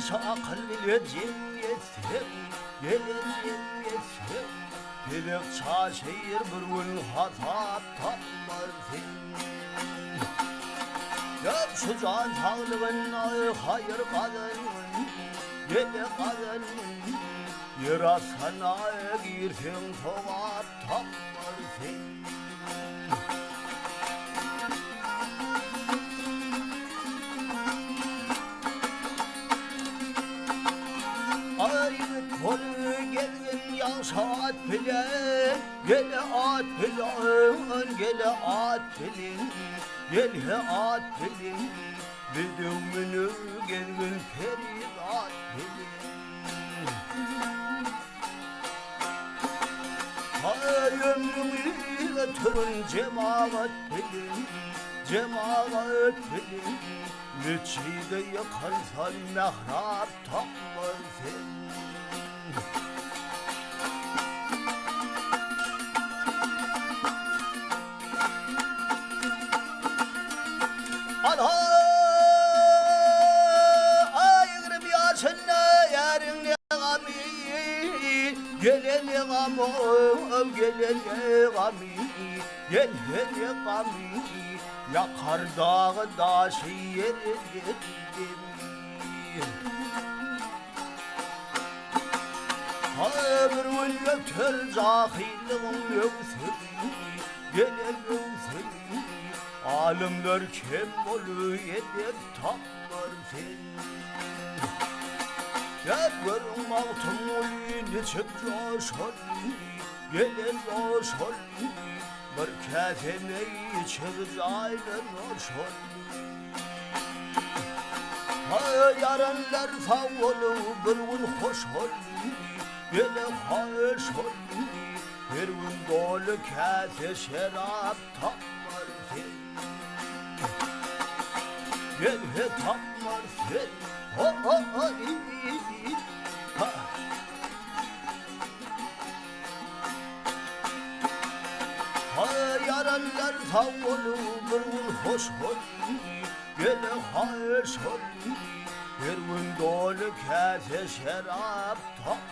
sakal bile cemiyetsem gelen cemiyetsem Bebek çaşehir bir gün hata tatmarsın Yap şu can sağlığın hayır kazanın Gele kazanın Yarasana girsin tova tatmarsın Kolu gelin yaşat bilen Gele at bilen Gele at bilen Gele at bilen Bildim münü gelin peridat bilen Hay ömrümü götürün cemaat bilen Cemaat bilen Lütçide yakarsan mehrap takmarsın Ayırım yaşına yarın ne gami Gelen ne gamım gelen ne gami Gelen ne gami Yakar dağı daşı yerim Habır vülle tör cahilin yoksun Gelen yoksun Alimler kim olu edip takmarsın Yedverin mağtım olu çık yaşar Gelen yaşar Bir kefemeyi çık zaylın yaşar Yaranlar favolu bir gün hoş ol Gelen hoş ol Bir gün dolu kase şerap takmarsın Gel he takmarsın Yaranlar favolu bir gün hoş ol Gele hoş ol Bir gün dolu kase şerap tak